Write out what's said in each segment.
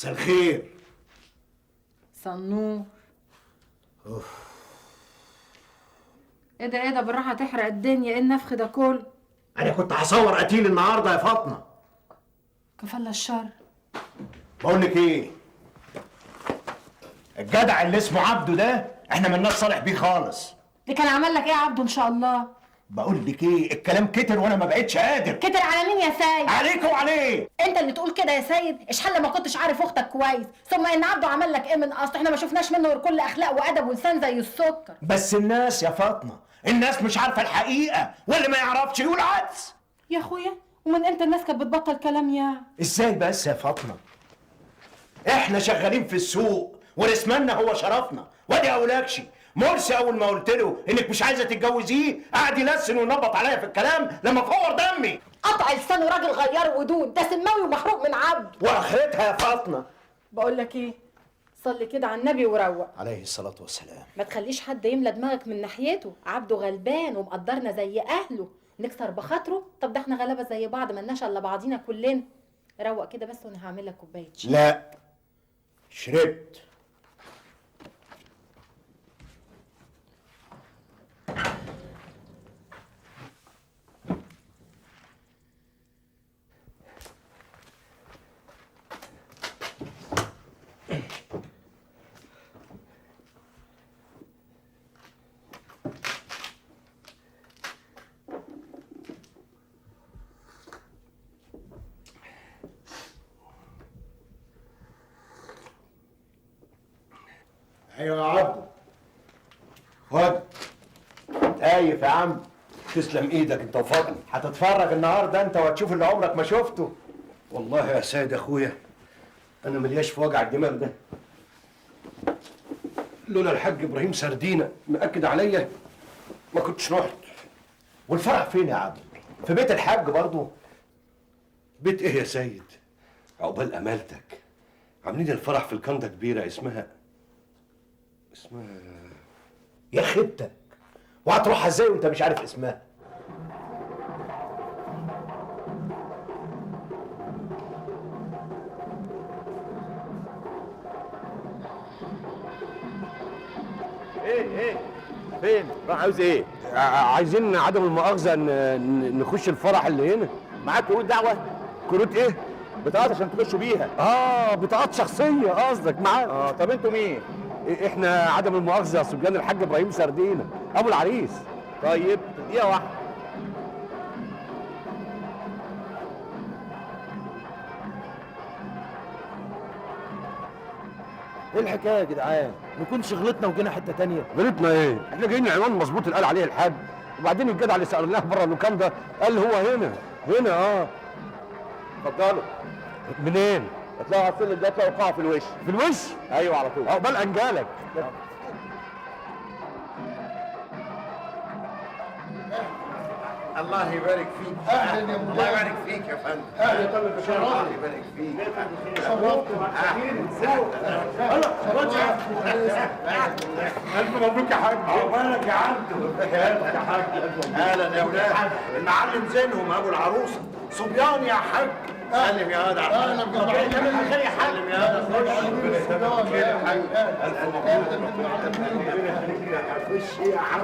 مساء الخير. صنور. ايه ده بالراحه تحرق الدنيا، ايه النفخ ده كله؟ انا كنت هصور قتيل النهارده يا فاطمه. كفل الشر. بقول لك ايه، الجدع اللي اسمه عبده ده احنا مالناش صالح بيه خالص. اللي كان عمل لك ايه يا عبده ان شاء الله؟ بقول لك ايه، الكلام كتر وانا ما بقتش قادر. كتر على مين يا سيد؟ عليك وعليه. انت اللي تقول كده يا سيد؟ اشحال ما كنتش عارف اختك كويس، ثم ان عبده عمل لك ايه من اصل؟ احنا ما شفناش منه غير كل اخلاق وادب ولسان زي السكر. بس الناس يا فاطمه، الناس مش عارفه الحقيقه، واللي ما يعرفش يقول عدس. يا اخويا ومن امتى الناس كانت بتبطل كلام يا؟ ازاي بس يا فاطمه؟ احنا شغالين في السوق ورسمنا هو شرفنا، وادي اقولكش مرسي اول ما قلت له انك مش عايزه تتجوزيه قعد يلسن وينبط عليا في الكلام لما فور دمي. قطع لسانه راجل غيار ودود، ده سماوي ومحروق من عبد. واخرتها يا فاطمه. بقول لك ايه، صلي كده على النبي وروق عليه الصلاه والسلام. ما تخليش حد يملى دماغك من ناحيته، عبده غلبان ومقدرنا زي اهله، نكسر بخاطره؟ طب ده احنا غلابه زي بعض، ملناش الا بعضينا كلنا. روق كده بس وانا هعمل لك كوبايه شاي. لا شربت. ايوه يا عبده، خد. قايف يا عم. تسلم ايدك انت وفاطمه. هتتفرج النهارده انت وهتشوف اللي عمرك ما شفته. والله يا سيد اخويا انا ملياش في وجع الدماغ ده. لولا الحاج ابراهيم سردينه مأكد عليا ما كنتش رحت. والفرح فين يا عبده؟ في بيت الحاج برضه؟ بيت ايه يا سيد؟ عقبال امالتك عاملين الفرح في الكنده كبيره اسمها يا خيبتك، وهتروحها ازاي وانت مش عارف اسمها؟ ايه فين؟ راح عاوز ايه؟ عايزين عدم المؤاخذه نخش الفرح اللي هنا. معاك كروت دعوه؟ كروت ايه؟ بطاقات عشان تخشوا بيها. بطاقات شخصيه قصدك معاك؟ طب انتوا مين؟ احنا عدم المؤاخذه صبيان الحاج ابراهيم سردينه ابو العريس. طيب دقيقه واحده. ايه الحكايه يا جدعان؟ نكونش غلطنا وجينا حته تانية؟ غلطنا ايه؟ احنا جايين العنوان مظبوط اللي قال عليه الحاج، وبعدين الجدع اللي سالناه بره اللوكان ده قال هو هنا. اتفضلوا. منين؟ اطلعوا على السلم ده، اطلعوا قاعه في الوش. في الوش؟ ايوه على طول. عقبال انجالك. الله يبارك فيك. اهلا يا ابو الله يبارك فيك يا فندم. اهلا طبعا بشرف. الله يبارك فيك. الف مبروك يا حاج. عقبالك يا عبده. يا حاج. اهلا يا اولاد. المعلم زينهم ابو العروسه صبيان يا حاج. سلم يا هذا. اهلا بجمعين. يا حاج. سلم يا هذا. خش يا حاج.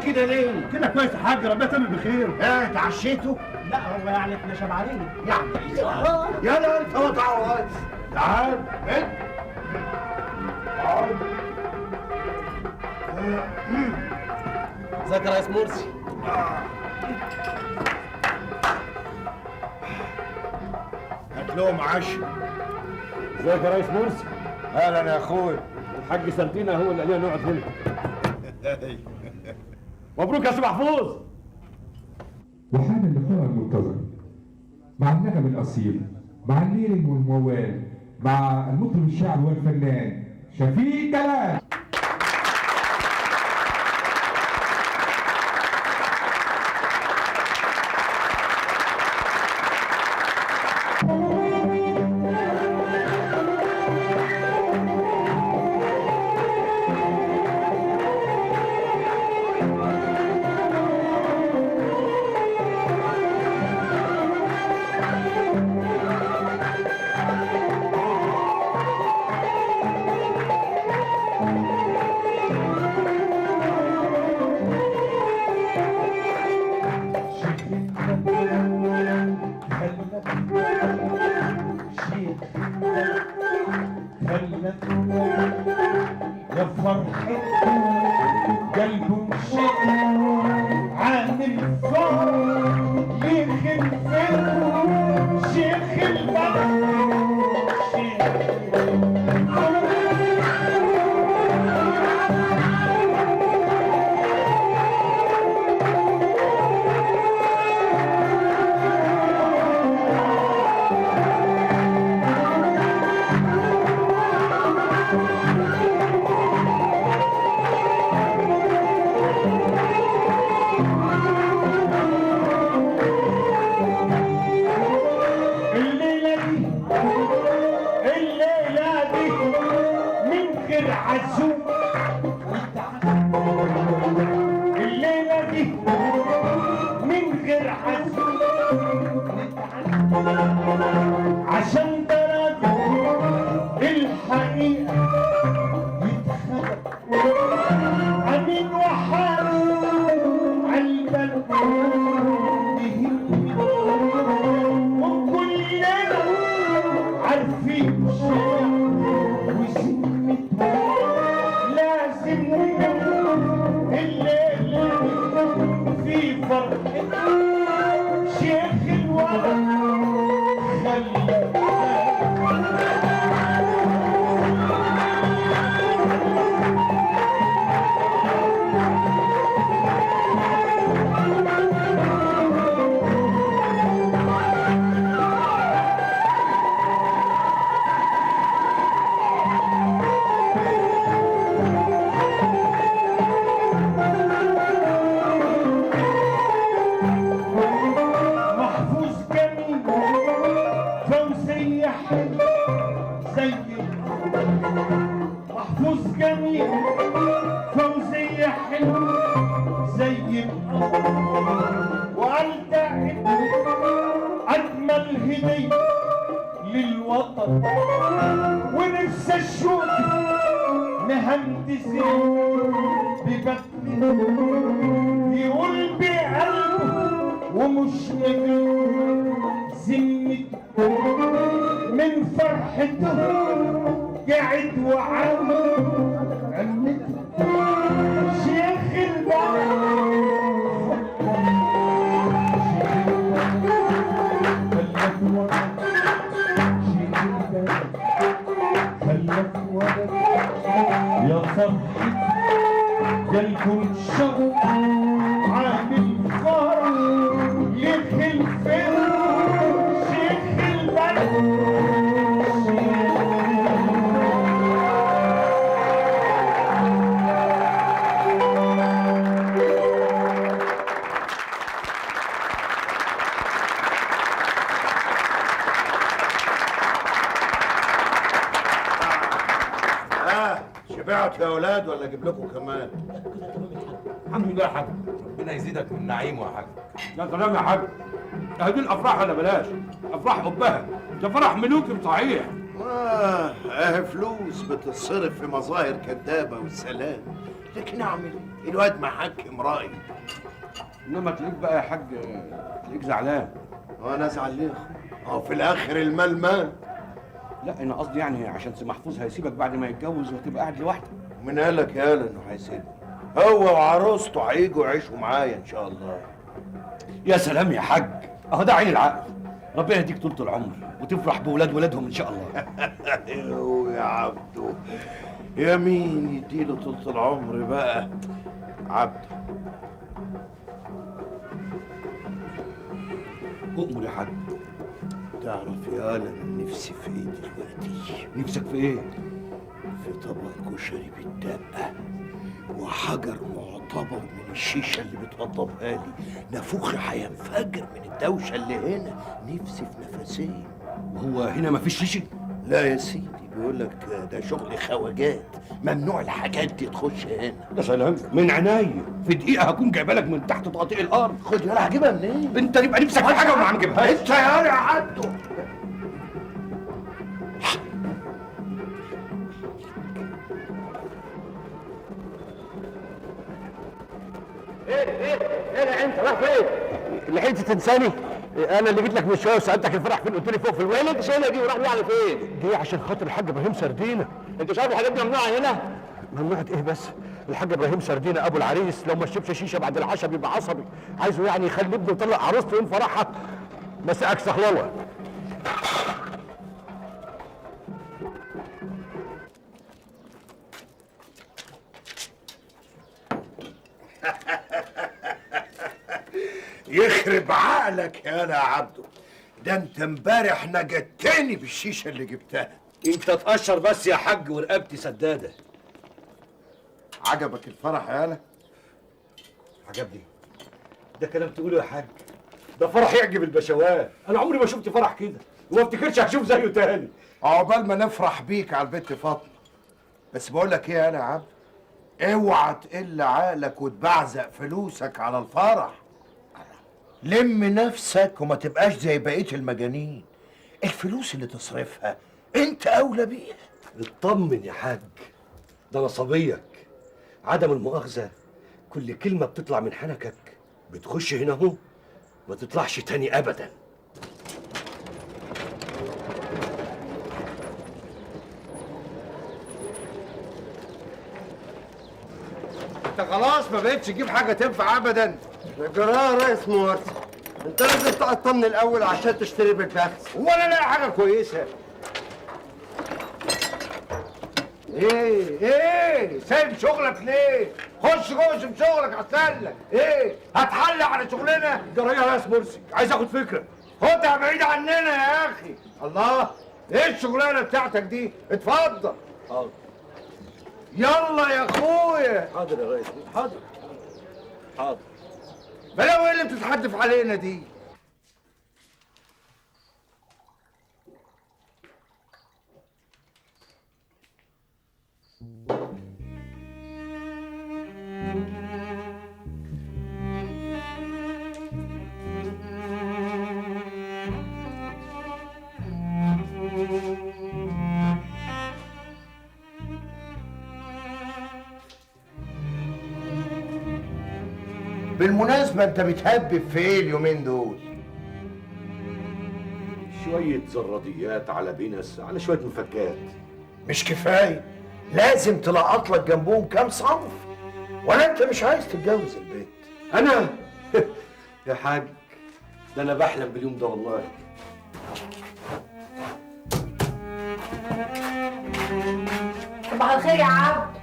كده ليه؟ كده كويس يا حاج، ربنا يتمم بخير. اتعشيتوا؟ لا هو يعني احنا شبعانين يعني يلا انت وضعوا ريس. تعال انت. ازيك يا ريس مرسي؟ هات لهم عشاء. ازيك يا ريس مرسي؟ اهلا يا اخوي. الحاج سردينه هو اللي قال لنا نقعد هنا. مبروك يا سي محفوظ. وحان اللقاء المنتظر مع النغم الأصيل، مع الليل والموال، مع المطرب الشاعر والفنان شفيق كلام. قلبه عامل فوق لخلفته شيخ البلد عزوم الليلة دي من غير عزوم عشان درجة الحقيقة يتخلق أمين وحارس عالبلد يهمني وكلنا عارفين شيء وسمتها لازم الليلة في فرحة شيخ الولد محفوظ جميل فوزية حلو زي القمر وقال ده أجمل هدية للوطن ونفسي أشوف مهندسين ببدله يقول بقلبه ومش نجم ذمته من فرحته قاعد وعامل عمته شيخ البلد خلك ولد شيخ البلد خلك ولد يا فرحتي جالكم شر عامل فرح يخلفه شيخ البلد شبعت يا اولاد ولا اجيب لكم كمان؟ الحمد لله يا حاج، ربنا يزيدك من نعيمه يا حاج. يا سلام يا حاج، هذه الافراح ولا بلاش؟ افراح حبها، ده فرح ملوكي صحيح. اهي فلوس بتتصرف في مظاهر كدابه والسلام، لكن اعمل ايه؟ الواد محكم رايي. انما تلاقيك بقى يا حاج تلاقيك زعلان. وانا ازعل ليه؟ في الاخر المال مال. لا انا قصدي يعني عشان سي محفوظ هيسيبك بعد ما يتجوز وتبقى قاعد لوحدك. ومن قالك يالا انه هيسيبني؟ هو وعروسته هيجوا يعيشوا معايا ان شاء الله. يا سلام يا حاج، اهو ده عين العقل. ربنا يديك طولة العمر وتفرح بولاد ولادهم ان شاء الله. يا عبدو، يا مين يديله طولة العمر بقى؟ عبدو أؤمر يا حاج. تعرف يا انا نفسي في ايه دلوقتي؟ نفسك في ايه؟ في طبق كشري بالدقه وحجر معتبر من الشيشه اللي بتوضبها لي، نافوخي هينفجر من الدوشه اللي هنا. نفسي في نفسين. وهو هنا مفيش شيشه؟ لا يا سيدي، بيقول لك ده شغل خواجات، ممنوع الحاجات دي تخش هنا. يا سلام، من عينيا، في دقيقه هكون جايبه لك من تحت تقطيع الارض. خد يلا، هجيبها منين؟ انت يبقى نفسك في حاجه وما هنجيبهاش. انت يا عبدو. ايه انت رايح فين؟ لحقت تنساني؟ انا اللي جيت لك من شويه وسالتك الفرح فين، قلت لي فوق في الوين. ايه اللي انت شايلها دي وراح بيها على فين؟ دي عشان خاطر الحاج ابراهيم سردينه. انت شايف الحاجات دي ممنوعه هنا؟ ممنوعة ايه بس؟ الحاج ابراهيم سردينه ابو العريس لو ما شربش شيشه بعد العشاء بيبقى عصبي، عايزه يعني يخلي ابنه يطلق عروسته يوم فرحها. مساءك سهلله. يخرب عقلك يا عبده، ده انت امبارح نجدتني بالشيشه اللي جبتها. انت تقشر بس يا حاج ورقبتي سداده. عجبك الفرح يا انا؟ عجبني. ده كلام تقوله يا حاج، ده فرح يعجب البشوات. انا عمري ما شفت فرح كده وما افتكرش هشوف زيه تاني. عقبال ما نفرح بيك على البت فاطمه. بس بقول لك ايه انا يا عبد، اوعى تقل عقلك وتبعزق فلوسك على الفرح. لم نفسك وما تبقاش زي بقيه المجانين. الفلوس اللي تصرفها انت اولى بيها. اطمن يا حاج، ده انا صبيك. عدم المؤاخذه، كل كلمه بتطلع من حنكك بتخش هنا اهو ما تطلعش تاني ابدا. انت خلاص ما بقتش تجيب حاجه تنفع ابدا. جرايه يا ريس مرسي، انت لازم تقطمني الاول عشان تشتري بالبخس. ولا لاقي حاجه كويسه. ايه سايب شغلك ليه؟ خش جوه شوف شغلك احسن لك. ايه هتحل على شغلنا؟ جرايه يا ريس مرسي، عايز اخد فكره. خدها بعيد عننا يا اخي. الله، ايه الشغلانه بتاعتك دي؟ اتفضل. حاضر يلا يا اخويا. حاضر يا ريس، حاضر حاضر. بلاوي ايه اللي بتتحدف علينا دي؟ بالمناسبة انت بتهبب في ايه اليومين دول؟ شويه زراديات على بينس على شويه مفكات. مش كفاية، لازم تلقط لك جنبهم كام صنف. ولا انت مش عايز تتجوز البيت؟ انا يا حاج، ده انا بحلم باليوم ده والله. صباح الخير يا عبد.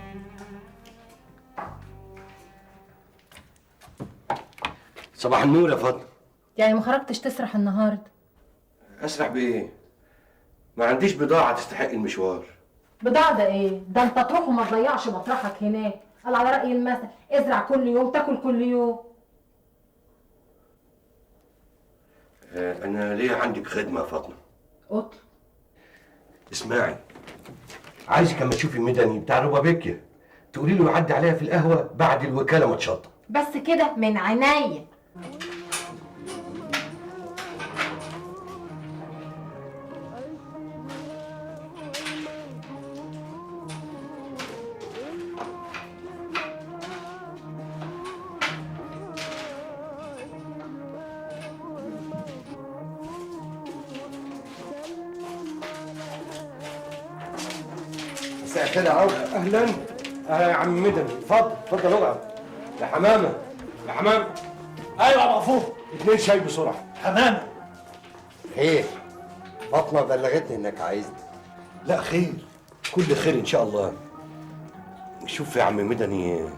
صباح النور يا فاطمه. يعني ما خرجتش تسرح النهارده؟ اسرح بايه؟ ما عنديش بضاعه تستحق المشوار. بضاعة ده ايه؟ ده انت تروح وما تضيعش مطرحك هناك. قال على رأي المثل ازرع كل يوم تاكل كل يوم. انا ليه عندك خدمه يا فاطمه؟ اطلب. اسمعي، عايزك اما تشوفي مدني بتاع روبابيكيا تقولي له يعدي عليها في القهوه بعد الوكاله ما تشطب. بس كده من عينيا. مساء الخير يا عوض. اهلا اهلا يا عم مدني، اتفضل اتفضل اقعد. يا حمامه يا حمامه. ايوه يا مغفور. 2 شاي بسرعه. حمامه. خير، فاطمه بلغتني انك عايزني. لا خير، كل خير ان شاء الله. شوف يا عم مدني،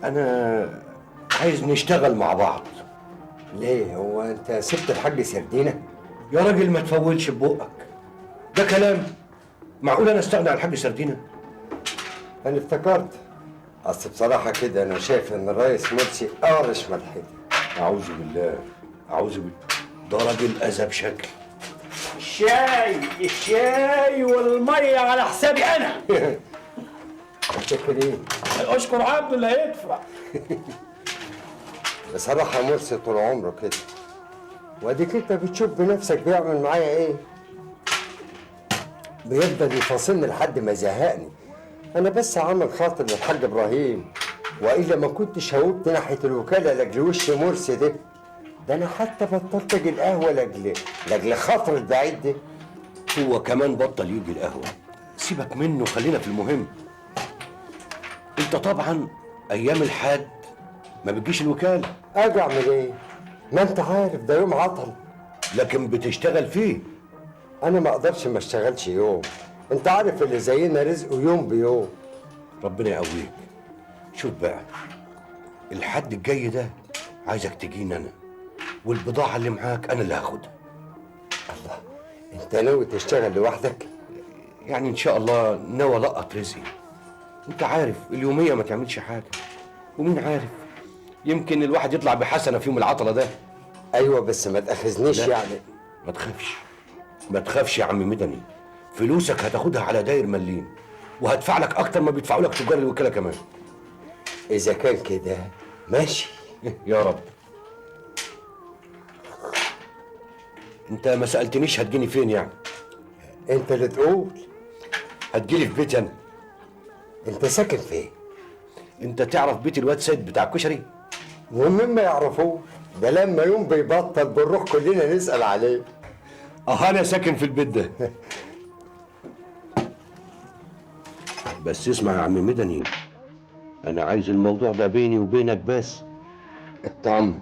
انا عايز نشتغل مع بعض. ليه، هو انت سبت الحاج سردينه؟ يا راجل ما تفولش ببقك، ده كلام معقول انا استغنى عن الحاج سردينه؟ انا افتكرت، اصل بصراحه كده انا شايف ان الريس مرسي قارش ملحتي. اعوذ بالله اعوذ بالله، ده راجل اذى بشكل. الشاي والميه على حسابي انا. متشكرين. اشكر عبده اللي هيدفع. بصراحه مرسي طول عمره كده، واديك انت بتشوف بنفسك بيعمل معايا ايه. بيفضل يفاصلني لحد ما يزهقني. انا بس عامل خاطر للحاج ابراهيم، والا ما كنتش هوبت ناحيه الوكاله لاجل وش مرسي ده. ده انا حتى بطلت اجي القهوه لاجل خاطر البعيد ده. هو كمان بطل يجي القهوه، سيبك منه خلينا في المهم. انت طبعا ايام الحد ما بتجيش الوكاله، اجي اعمل ايه؟ ما انت عارف ده يوم عطل. لكن بتشتغل فيه. انا ما اقدرش ما اشتغلش يوم، انت عارف اللي زينا رزقه يوم بيوم. ربنا يقويك. شوف بقى، الحد الجاي ده عايزك تجيني انا، والبضاعه اللي معاك انا اللي هاخدها. الله، انت ناوي تشتغل لوحدك؟ يعني ان شاء الله ناوي القط رزقي. انت عارف اليوميه ما تعملش حاجه، ومين عارف يمكن الواحد يطلع بحسنه في يوم العطله ده. ايوه بس ما تاخذنيش لا. يعني. ما تخافش، ما تخافش يا عم مدني، فلوسك هتاخدها على داير مليم، وهدفع لك اكتر ما بيدفعوا لك تجار الوكاله كمان. اذا كان كده ماشي. يا رب. انت ما سالتنيش هتجيني فين يعني؟ انت اللي تقول. هتجيلي في بيتي انا. انت ساكن فين؟ انت تعرف بيت الواد سيد بتاع الكشري؟ ومين ما يعرفوه ده لما يوم بيبطل بنروح كلنا نسال عليه. انا ساكن في البيت ده. بس اسمع يا عم مدني، انا عايز الموضوع ده بيني وبينك بس. اطمن.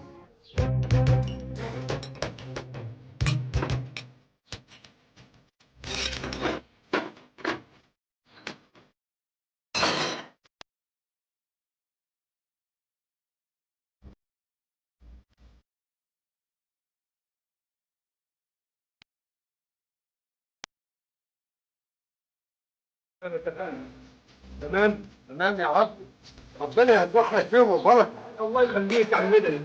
تمام تمام يا عبد، ربنا يدخلك فيهم وبركه. الله يخليك يا عم مدني.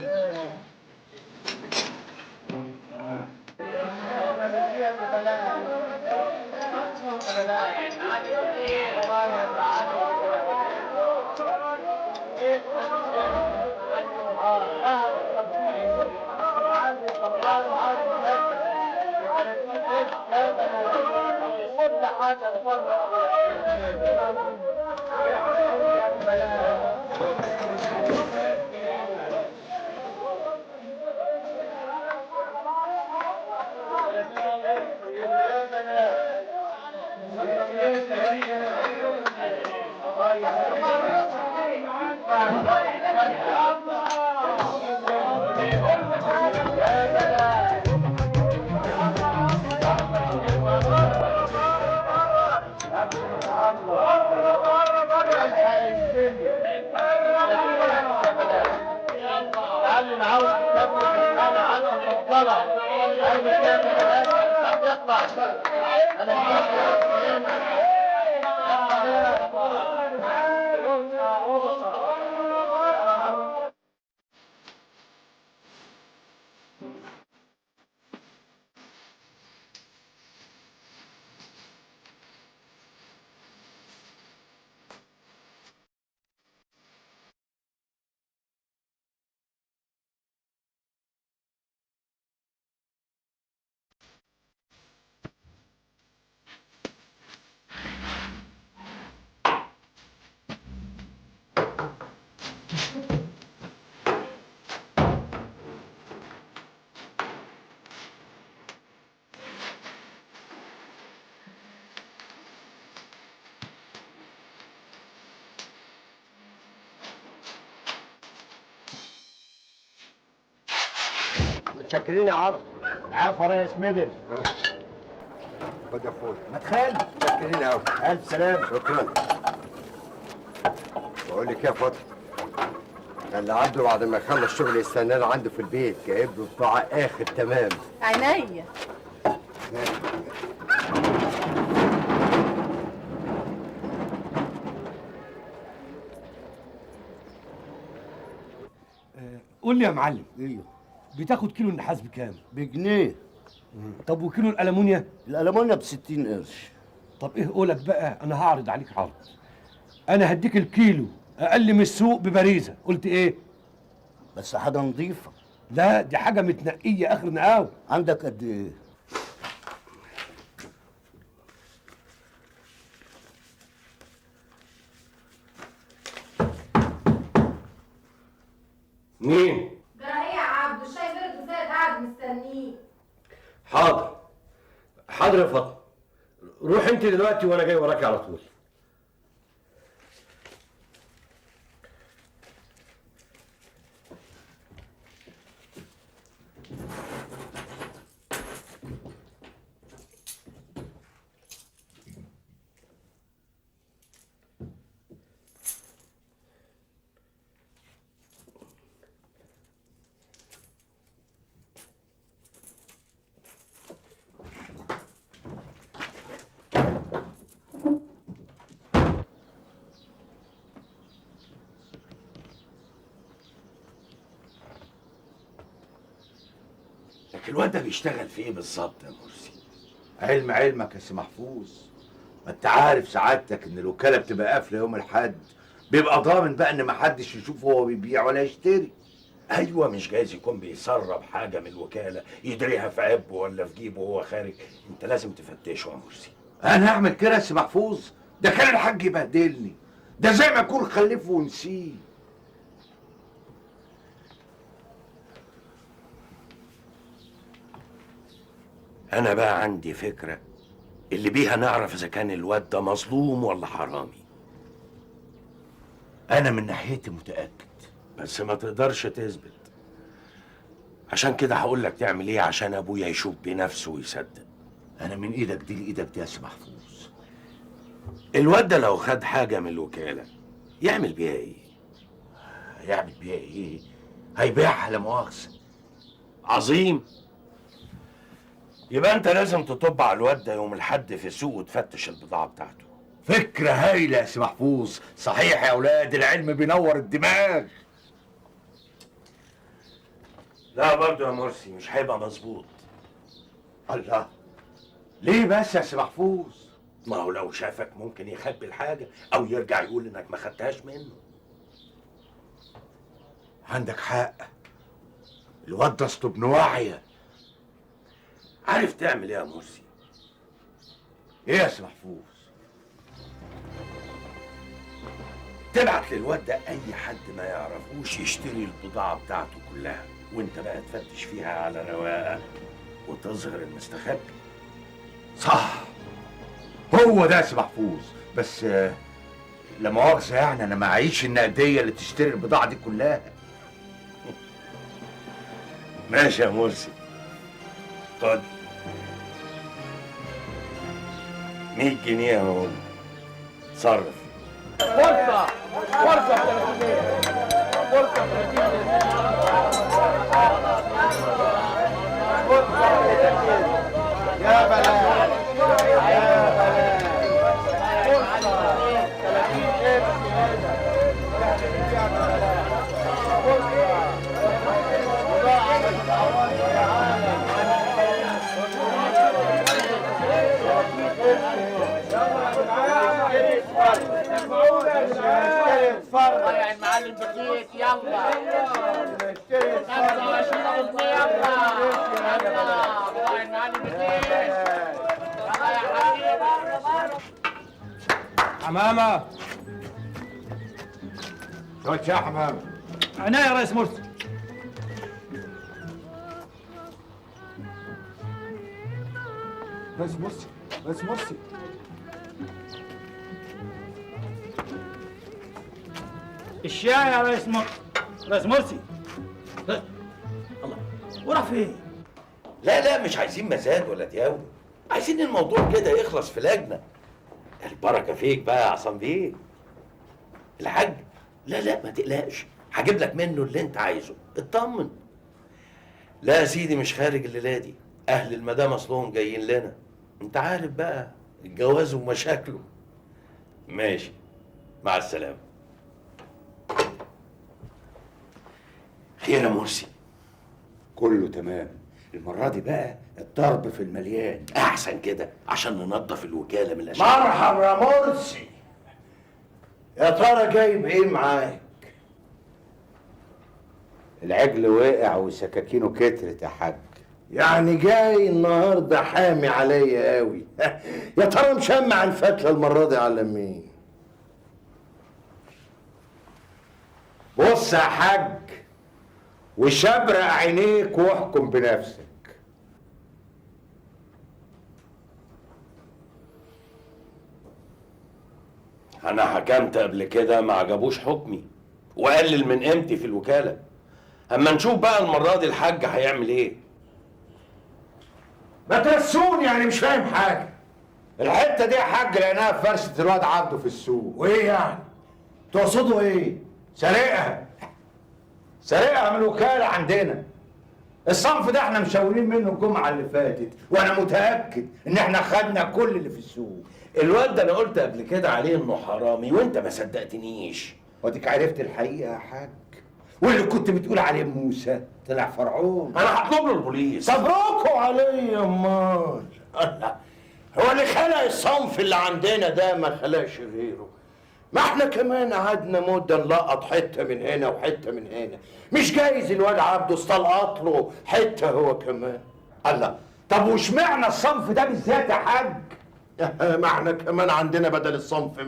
متشكرين يا عبد. عفوا يا ريس مدن. خد يا اخويا. ما تخلي. متشكرين قوي. الف سلامه. شكرا. بقول لك يا فاطمه، خلي عبده بعد ما يخلص شغل يستنانا عنده في البيت، جايب له بضاعه اخر تمام. عينيا. قول لي يا معلم، ايوه بتاخد كيلو النحاس بكام؟ بجنيه. طب وكيلو الألمونيا؟ الألمونيا ب60 قرش. طب ايه قولك بقى، انا هعرض عليك عرض. انا هديك الكيلو اقل من السوق ببريزه، قلت ايه؟ بس حاجه نظيفه. لا دي حاجه متنقيه اخر نقاوه. عندك قد ايه؟ مين؟ ده ايه يا عبد؟ الشاي برد وسيد قاعد مستنيه. حاضر حاضر يا فاطمه، روح انت دلوقتي وانا جاي وراكي على طول. الواد ده بيشتغل في ايه بالظبط يا مرسي؟ علمك يا سي محفوظ، ما انت عارف سعادتك ان الوكاله بتبقى قافله يوم الاحد، بيبقى ضامن بقى ان محدش يشوف هو بيبيع ولا يشتري. ايوه، مش جايز يكون بيسرب حاجه من الوكاله يدريها في عبه ولا في جيبه وهو خارج. انت لازم تفتشه يا مرسي. انا اعمل كده يا سي محفوظ؟ ده كان الحاج يبهدلني، ده زي ما اكون خلفه ونسيه. انا بقى عندي فكره اللي بيها نعرف اذا كان الواد ده مظلوم ولا حرامي. انا من ناحيتي متاكد، بس ما تقدرش تثبت. عشان كده هقول لك تعمل ايه عشان ابويا يشوف بنفسه ويصدق. انا من ايدك دي لايدك دي يا سي محفوظ. الواد ده لو خد حاجه من الوكاله يعمل بيها ايه؟ هيعمل بيها ايه؟ هيبيعها لا مؤاخذه. عظيم. يبقى انت لازم تطب على الواد ده يوم الحد في السوق وتفتش البضاعه بتاعته. فكره هايله يا سي محفوظ. صحيح يا اولاد، العلم بينور الدماغ. لا برضه يا مرسي مش هيبقى مظبوط. الله، ليه بس يا سي محفوظ؟ ما هو لو شافك ممكن يخبي الحاجه او يرجع يقول انك ما خدتهاش منه. عندك حق، الواد ده اصله ابن واعيه. عارف تعمل ايه يا مرسي؟ ايه يا سي محفوظ؟ تبعت للواد ده اي حد ما يعرفوش يشتري البضاعه بتاعته كلها، وانت بقى تفتش فيها على رواقه وتظهر المستخبي. صح، هو ده يا سي محفوظ. بس لا مؤاخذه يعني انا معيش النقديه اللي تشتري البضاعه دي كلها. ماشي يا مرسي، خد 100 جنيه اهو، تصرف. فرصة يا بلاد طلع المعلم بكيت. يلا 25 قطن. يلا طلع المعلم بكيت. يلا يا حبيبي. حمامه، شويه شاي حمامه. عناية يا ريس مرسي. ريس مرسي، ريس مرسي. الشاي يا ريس مرسي. ريس مرسي. الله، وراح فين؟ لا مش عايزين مزاد ولا دياول، عايزين الموضوع كده يخلص في لجنه. البركه فيك بقى يا عصام بيه. الحاج لا ما تقلقش، هجيب لك منه اللي انت عايزه، اطمن. لا يا سيدي مش خارج الليله دي، اهل المدام اصلهم جايين لنا، انت عارف بقى الجواز ومشاكله. ماشي، مع السلامه. خير يا مرسي؟ كله تمام. المره دي بقى الضرب في المليان. احسن كده عشان ننظف الوكاله من الاشياء. مرحبا يا مرسي، يا ترى جايب ايه معاك؟ العجل وقع وسكاكينه كترت يا حاج. يعني جاي النهارده حامي عليا قوي. يا ترى مشمع الفتله المره دي على مين؟ بص يا حاج، وشبرق عينيك واحكم بنفسك. انا حكمت قبل كده ما عجبوش حكمي وقلل من قيمتي في الوكاله. اما نشوف بقى المره دي الحاج هيعمل ايه. ما ترسوني، يعني مش فاهم حاجه. الحته دي يا حاج لقيناها في فرشه الواد عبده في السوق. وايه يعني؟ تقصدوا ايه؟ سرقها من الوكاله عندنا. الصنف ده احنا مشاورين منه الجمعه اللي فاتت، وانا متاكد ان احنا خدنا كل اللي في السوق. الواد ده انا قلت قبل كده عليه انه حرامي وانت ما صدقتنيش. وديك عرفت الحقيقه يا حاج، واللي كنت بتقول عليه موسى طلع فرعون. انا هطلب له البوليس. صبركوا عليا امال. الله، هو اللي خلق الصنف اللي عندنا ده ما خلقش غيره. ما احنا كمان قعدنا مده نلقط حته من هنا وحته من هنا. مش جايز الواد عبده استلقط له حته هو كمان. الله، طب واشمعنى الصنف ده بالذات يا حاج؟ ما احنا كمان عندنا بدل الصنف 100،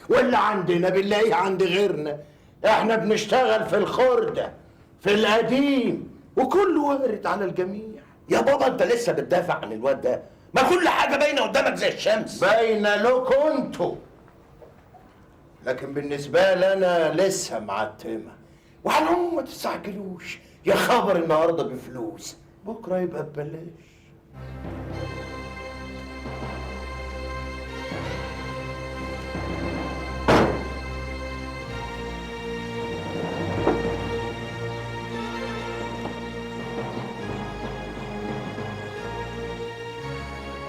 واللي عندنا بنلاقيه عند غيرنا. احنا بنشتغل في الخردة في القديم، وكله وارد على الجميع. يا بابا انت لسه بتدافع عن الواد ده؟ ما كل حاجه باينه قدامك زي الشمس. باينه لكم انتوا، لكن بالنسبه لي انا لسه معتمه. وعلى العموم ما تستعجلوش، يا خبر النهارده بفلوس بكره يبقى ببلاش.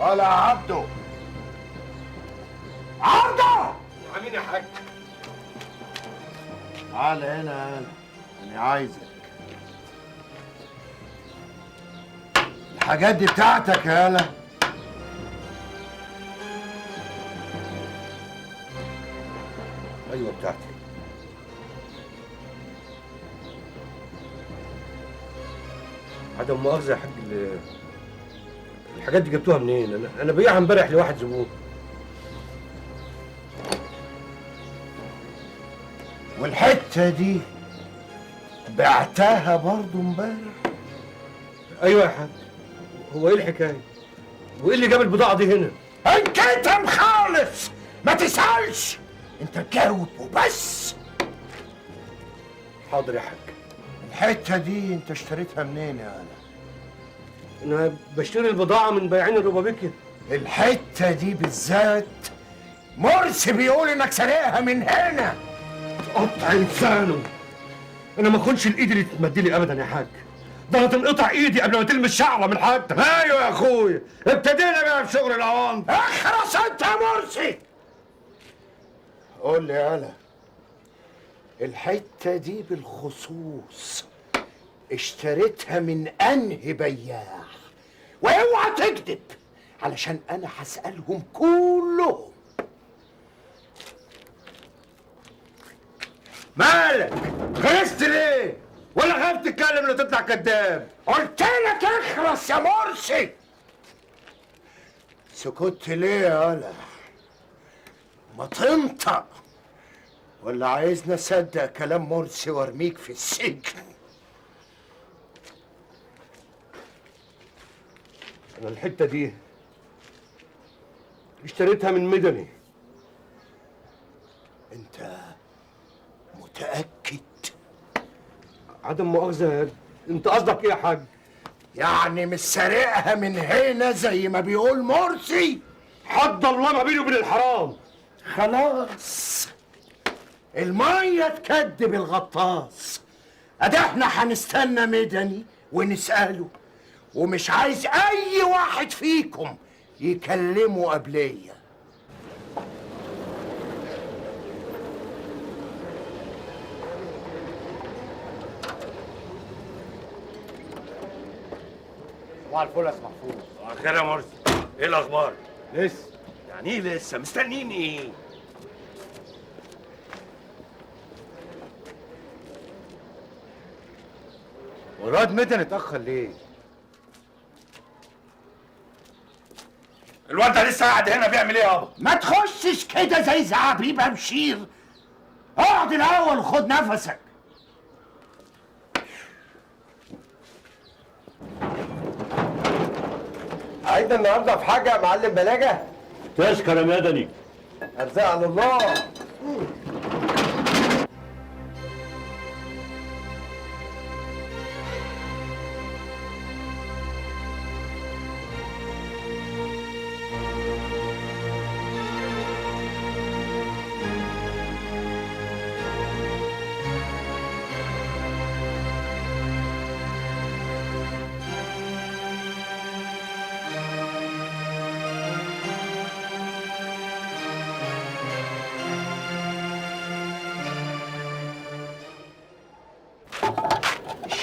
ولا عبده عبده عاملين يا حاج؟ تعال هنا انا عايزك. الحاجات دي بتاعتك يالا. ايوه بتاعتي. عدم مؤاخذة يا حاج، الحاجات دي جبتوها منين؟ انا ببيعها امبارح لواحد زبون. والحته دي بعتها برضو امبارح. ايوه يا حاج. هو ايه الحكايه؟ وايه اللي جاب البضاعه دي هنا؟ انكتم خالص، ما تسالش، انت جاوب وبس. حاضر يا حاج. الحته دي انت اشتريتها منين يا انا؟ انا بشتري البضاعه من بياعين الروبابيكي. الحته دي بالذات مرسي بيقول انك سارقها من هنا. قطع لسانه. انا ما اكونش الايد اللي تتمد لي ابدا يا حاج. ده انا تنقطع ايدي قبل ما تلمس شعره من حد. ايوه يا اخويا، ابتدينا بقى في شغل العوام. اخرس انت يا مرسي. قول لي يالا، الحته دي بالخصوص اشتريتها من انهي بياع؟ واوعى تكذب علشان انا هسالهم كلهم. مالك؟ خرست ليه؟ ولا خايف تتكلم ولا تطلع كذاب؟ قلت لك اخرس يا مرسي. سكت ليه يالا؟ ما تنطق، ولا عايزني اصدق كلام مرسي وارميك في السجن؟ انا الحته دي اشتريتها من مدني. انت متاكد؟ عدم مؤاخذه، انت قصدك ايه يا حاج؟ يعني مش سارقها من هنا زي ما بيقول مرسي؟ حد الله ما بيني وبين الحرام. خلاص، المية تكدب الغطاس. ادي احنا هنستنى مدني ونسأله، ومش عايز اي واحد فيكم يكلمه قبليا. صباح الفل يا محفوظ. صباح الخير يا مرسي، ايه الاخبار؟ لسه. يعني ايه لسه؟ مستنيين ايه؟ والواد مدني اتاخر ليه؟ الواد ده لسه قاعد هنا بيعمل ايه يابا؟ ما تخشش كده زي زعابيب بشير. اقعد الاول وخد نفسك. عايز النهارده في حاجه يا معلم بلاجه؟ تشكر يا مدني. ارزاق على الله.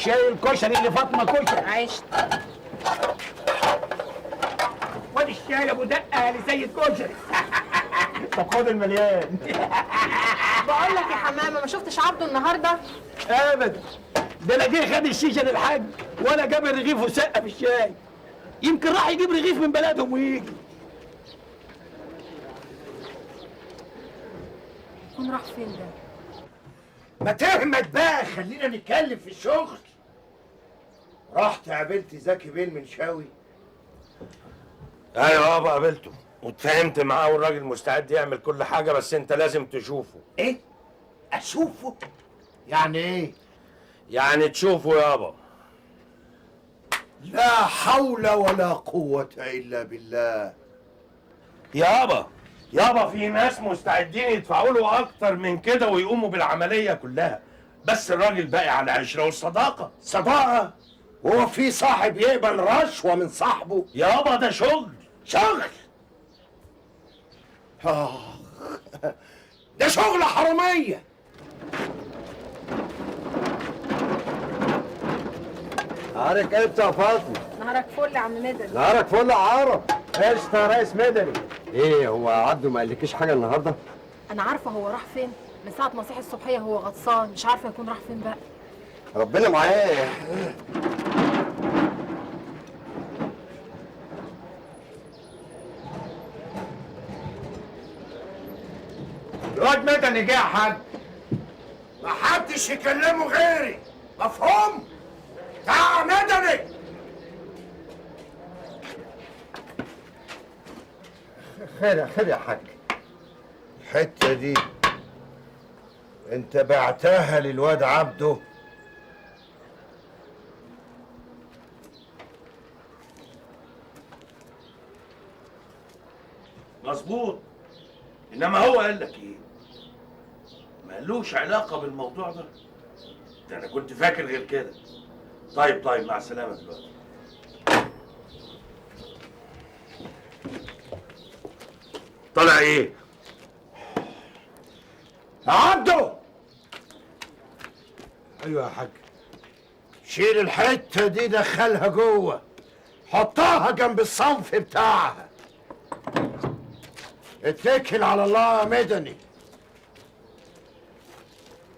الشاي الكشري اللي فاطمه كشري. عشت. وادي الشاي ابو دقه لسيد كشري. طب خد المليان. بقول لك يا حمامه ما شفتش عبده النهارده؟ ابدا، ده انا جه خد الشيشه للحاج ولا جاب الرغيف وسقه في الشاي. يمكن راح يجيب رغيف من بلدهم ويجي. يكون راح فين ده؟ ما تهمت بقى، خلينا نتكلم في الشغل. رحت قابلت زكي بين منشاوي؟ ايوه يابا قابلته واتفاهمت معاه، والراجل مستعد يعمل كل حاجه، بس انت لازم تشوفه. ايه؟ اشوفه؟ يعني ايه؟ يعني تشوفه يابا. لا حول ولا قوة الا بالله. يابا في ناس مستعدين يدفعوا له اكتر من كده ويقوموا بالعمليه كلها، بس الراجل باقي على العشره والصداقه. صداقة؟ هو في صاحب يقبل رشوة من صاحبه؟ يابا ده شغل. شغل؟ ده شغل حرامية. نهارك امتى يا فاطمه؟ نهارك فل يا عم مدني. نهارك فل يا عرب. قشطه يا ريس مدني. ايه هو عبده ما قالكيش حاجه النهارده؟ انا عارفه هو راح فين من ساعه ما صحي الصبحيه، هو غطسان، مش عارفه يكون راح فين بقى. ربنا معاه. الواد مدني جه يا حاج. ما حدش يكلمه غيري، مفهوم؟ تعال مدني. خير يا حاج. الحتة دي انت بعتها للواد عبده؟ مظبوط، انما هو قال لك ايه؟ ما قالوش علاقه بالموضوع ده. ده انا كنت فاكر غير كده. طيب مع السلامه دلوقتي. طالع ايه؟ يا عبده. ايوه يا حاج. شيل الحتة دي دخلها جوه، حطها جنب الصنف بتاعها. اتكل على الله يا مدني.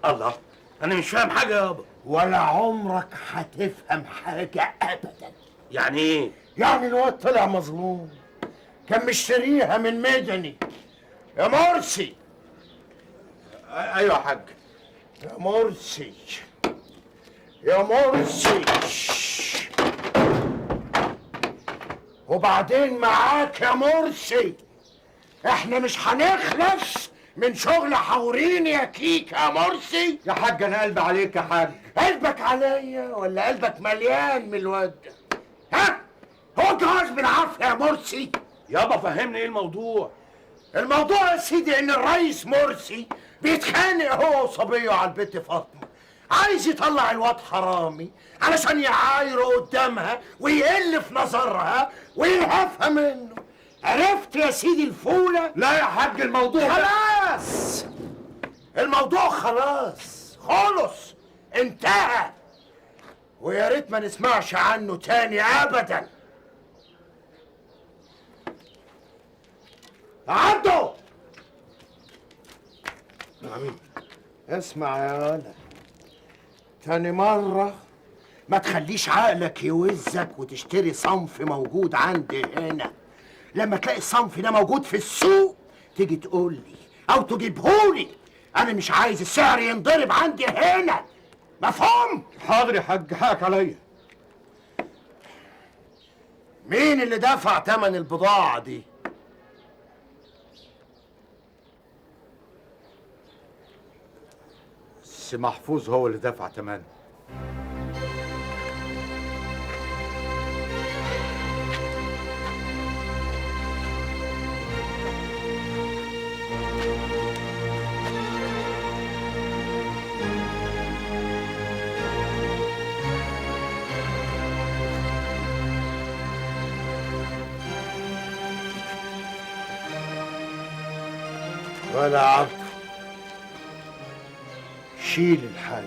الله، انا مش فاهم حاجه يابا. ولا عمرك هتفهم حاجة أبدا. يعني ايه؟ يعني الواد طلع مظلوم، كان مشتريها من مدني. يا مرسي. ايوه يا حاج. يا مرسي يا مرسي. وبعدين معاك يا مرسي، احنا مش هنخلص من شغل حورين يا كيك يا مرسي. يا حاج انا قلبي عليك يا حاج. قلبك عليا ولا قلبك مليان من الواد ده؟ ها؟ هو جواز بالعافيه يا مرسي؟ يابا فهمني ايه الموضوع. الموضوع يا سيدي ان الرئيس مرسي بيتخانق هو وصبيه على البت فاطمه، عايز يطلع الواد حرامي علشان يعايره قدامها ويقل في نظرها وينهفها منه. عرفت يا سيدي الفوله؟ لا يا حاج الموضوع خلاص، الموضوع خلاص خلص انتهى، ويا ريت ما نسمعش عنه تاني ابدا. عبده. اسمع يا ولد، تاني مرة ما تخليش عقلك يوزك وتشتري صنف موجود عندي هنا. لما تلاقي الصنف ده موجود في السوق تيجي تقول لي او تجيبهولي. انا مش عايز السعر ينضرب عندي هنا، مفهوم؟ حاضر يا حاج، حقك عليا. مين اللي دفع تمن البضاعة دي؟ سي محفوظ هو اللي دفع تمنه. ولا عبده، شيل الحاجة